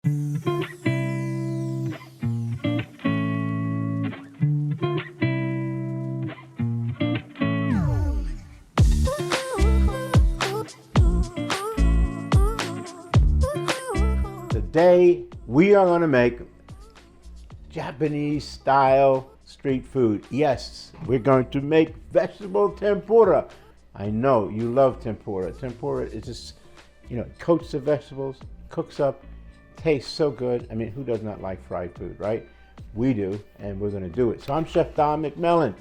Today, we are going to make Japanese style street food. Yes, we're going to make vegetable tempura. I know you love tempura. Tempura is just, it coats the vegetables, cooks up, tastes so good. I mean, who does not like fried food, right? We do, and we're going to do it. So I'm Chef Don McMillan.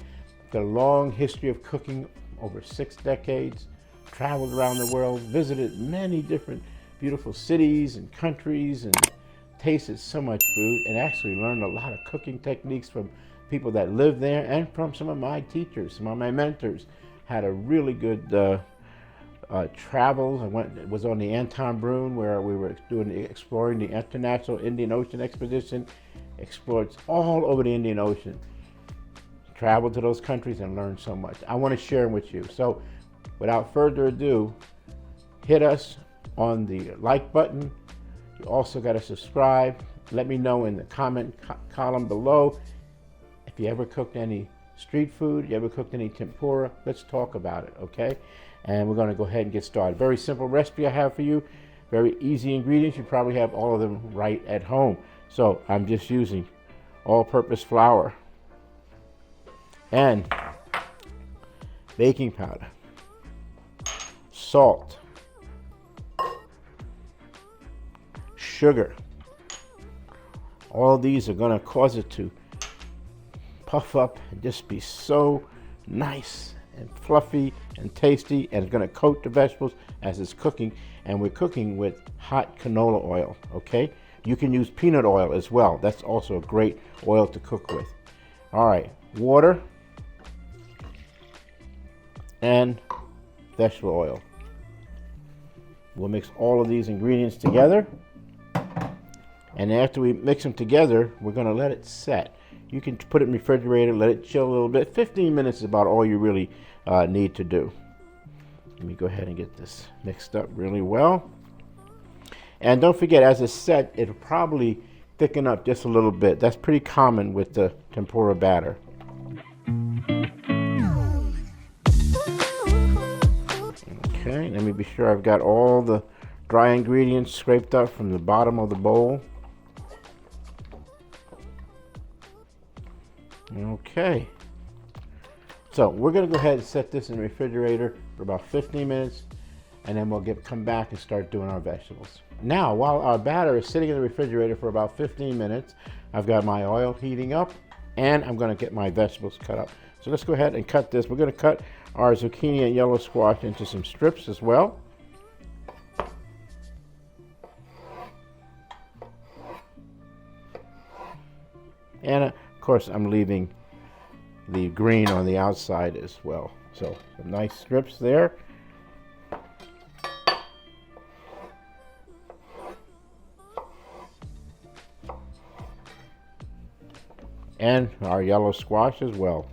Got a long history of cooking, over 6 decades, traveled around the world, visited many different beautiful cities and countries, and tasted so much food, and actually learned a lot of cooking techniques from people that live there and from some of my teachers, some of my mentors. Had a really good travel. Was on the Anton Bruun, where we were exploring the International Indian Ocean Expedition, explored all over the Indian Ocean, traveled to those countries and learned so much. I want to share them with you. So without further ado, hit us on the like button. You also got to subscribe. Let me know in the comment column below if you ever cooked any street food, you ever cooked any tempura. Let's talk about it, okay? And we're going to go ahead and get started. Very simple recipe I have for you. Very easy ingredients. You probably have all of them right at home. So I'm just using all-purpose flour and baking powder, salt, sugar. All of these are going to cause it to puff up and just be so nice and fluffy and tasty, and it's going to coat the vegetables as it's cooking. And we're cooking with hot canola oil, okay? You can use peanut oil as well. That's also a great oil to cook with. All right, water and vegetable oil. We'll mix all of these ingredients together. And after we mix them together, we're going to let it set. You can put it in the refrigerator, let it chill a little bit. 15 minutes is about all you really need to do. Let me go ahead and get this mixed up really well. And don't forget, as it's set, it'll probably thicken up just a little bit. That's pretty common with the tempura batter. Okay, let me be sure I've got all the dry ingredients scraped up from the bottom of the bowl. Okay, so we're going to go ahead and set this in the refrigerator for about 15 minutes, and then we'll come back and start doing our vegetables. Now, while our batter is sitting in the refrigerator for about 15 minutes, I've got my oil heating up, and I'm going to get my vegetables cut up. So let's go ahead and cut this. We're going to cut our zucchini and yellow squash into some strips as well. And of course, I'm leaving the green on the outside as well. So some nice strips there. And our yellow squash as well.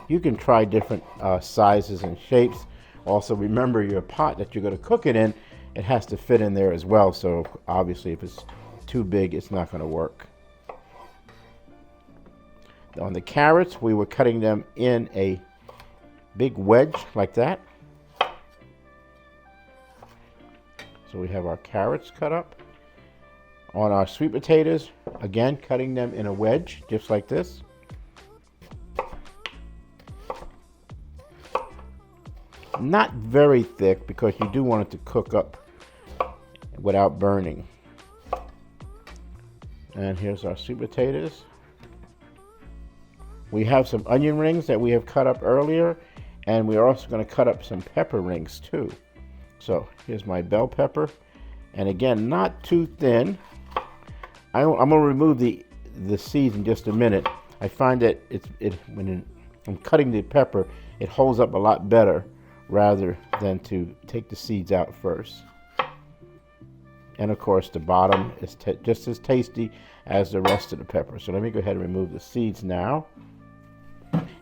You can try different sizes and shapes. Also, remember your pot that you're going to cook it in, it has to fit in there as well. So obviously, if it's too big, it's not going to work. On the carrots, we were cutting them in a big wedge like that. So we have our carrots cut up. On our sweet potatoes, again, cutting them in a wedge, just like this. Not very thick, because you do want it to cook up without burning. And here's our sweet potatoes. We have some onion rings that we have cut up earlier, and we're also going to cut up some pepper rings too. So here's my bell pepper, and again, not too thin. I'm going to remove the seeds in just a minute. I find that when I'm cutting the pepper, it holds up a lot better rather than to take the seeds out first. And of course, the bottom is just as tasty as the rest of the pepper. So let me go ahead and remove the seeds now.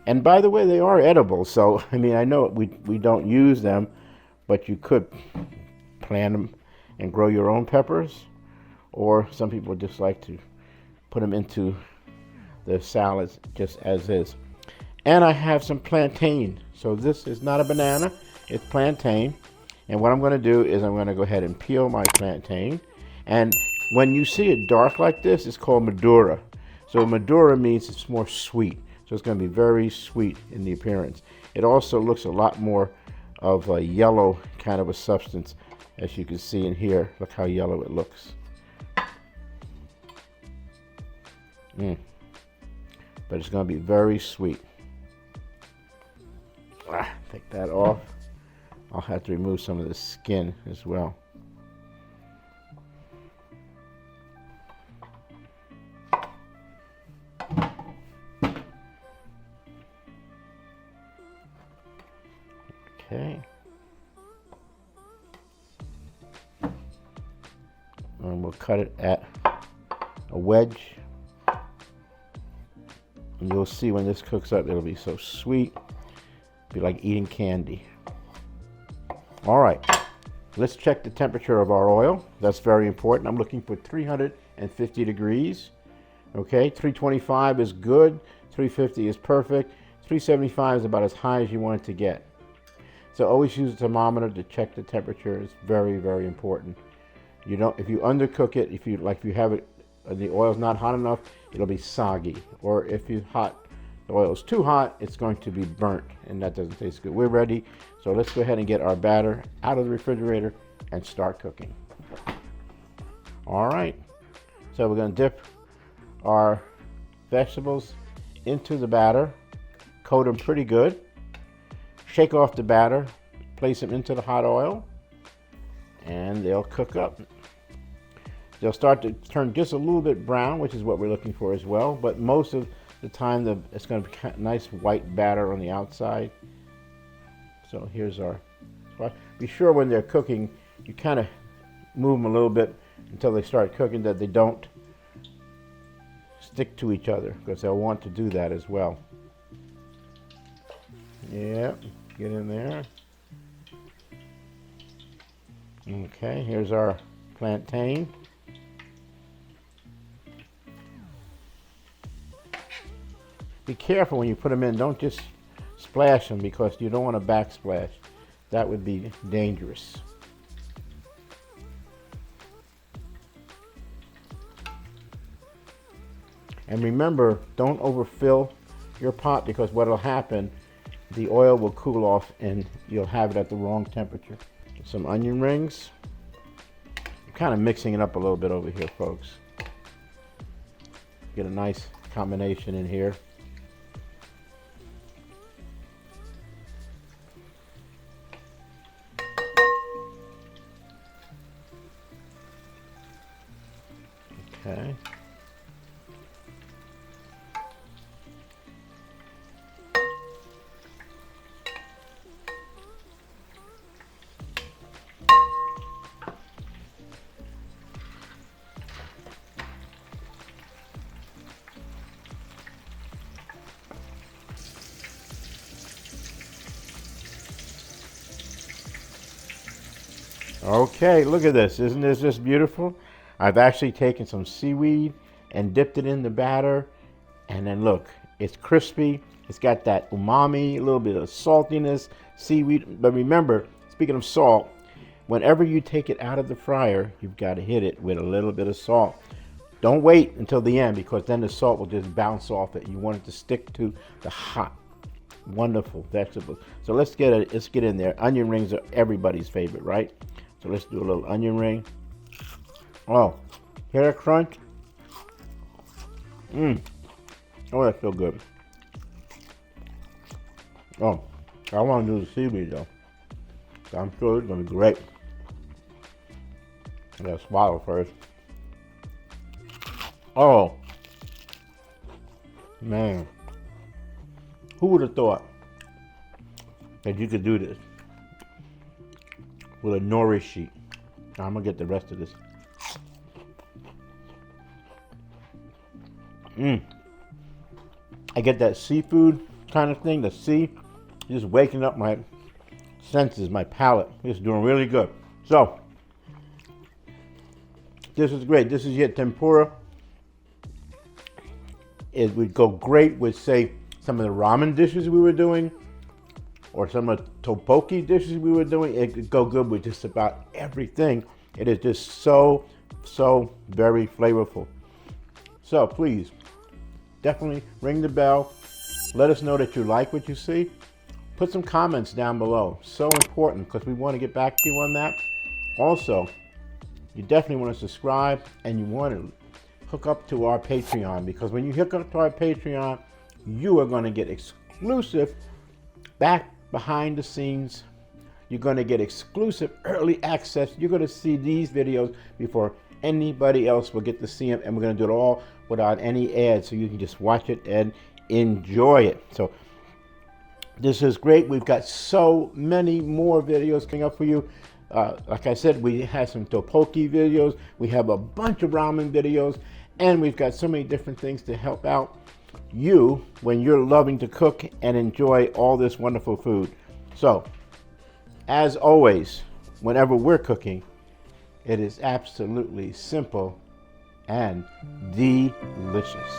And by the way, they are edible. So, I mean, I know we don't use them, but you could plant them and grow your own peppers, or some people just like to put them into the salads just as is. And I have some plantain. So this is not a banana, it's plantain. And what I'm going to do is I'm going to go ahead and peel my plantain. And when you see it dark like this, it's called Madura. So Madura means it's more sweet. So it's going to be very sweet in the appearance. It also looks a lot more of a yellow kind of a substance, as you can see in here. Look how yellow it looks. But it's going to be very sweet. Take that off. I'll have to remove some of the skin as well. Okay. And we'll cut it at a wedge. And you'll see when this cooks up, it'll be so sweet. Be like eating candy. All right, let's check the temperature of our oil. That's very important. I'm looking for 350 degrees. Okay, 325 is good. 350 is perfect. 375 is about as high as you want it to get. So always use a thermometer to check the temperature. It's very, very important. You don't, if you undercook it, if you have it, the oil's not hot enough, it'll be soggy. Or if the oil is too hot, it's going to be burnt, and that doesn't taste good. We're ready, so let's go ahead and get our batter out of the refrigerator and start cooking. All right, so we're going to dip our vegetables into the batter, coat them pretty good, shake off the batter, place them into the hot oil, and they'll cook up. They'll start to turn just a little bit brown, which is what we're looking for as well, but most of the time it's going to be nice white batter on the outside. So here's our spot. Be sure when they're cooking, you kind of move them a little bit until they start cooking, that they don't stick to each other, because they'll want to do that as well. Yeah, get in there. Okay, here's our plantain. Be careful when you put them in. Don't just splash them, because you don't want to backsplash. That would be dangerous. And remember, don't overfill your pot, because what will happen, the oil will cool off and you'll have it at the wrong temperature. Some onion rings. I'm kind of mixing it up a little bit over here, folks. Get a nice combination in here. Okay. Okay, look at this. Isn't this just beautiful? I've actually taken some seaweed and dipped it in the batter, and then look, it's crispy. It's got that umami, a little bit of saltiness, seaweed. But remember, speaking of salt, whenever you take it out of the fryer, you've got to hit it with a little bit of salt. Don't wait until the end, because then the salt will just bounce off it. You want it to stick to the hot, wonderful vegetables. So let's get in there. Onion rings are everybody's favorite, right? So let's do a little onion ring. Oh, hear that crunch? Oh, that feels good. Oh, I want to do the seaweed though. So I'm sure it's going to be great. I gotta swallow first. Oh, man. Who would have thought that you could do this with a nori sheet? Now I'm going to get the rest of this. I get that seafood kind of thing, the sea, just waking up my senses, my palate. It's doing really good. So, This is great. This is your tempura. It would go great with, say, some of the ramen dishes we were doing, or some of the tteokbokki dishes we were doing. It could go good with just about everything. It is just so very flavorful. So please, definitely ring the bell. Let us know that you like what you see. Put some comments down below. So important, because we want to get back to you on that. Also, you definitely want to subscribe, and you want to hook up to our Patreon, because when you hook up to our Patreon, you are going to get exclusive back behind the scenes. You're going to get exclusive early access. You're going to see these videos before anybody else will get to see them, and we're going to do it all without any ads, so you can just watch it and enjoy it. So this is great. We've got so many more videos coming up for you. Like I said, we have some tteokbokki videos. We have a bunch of ramen videos, and we've got so many different things to help out you when you're loving to cook and enjoy all this wonderful food. So, as always, whenever we're cooking, it is absolutely simple and delicious.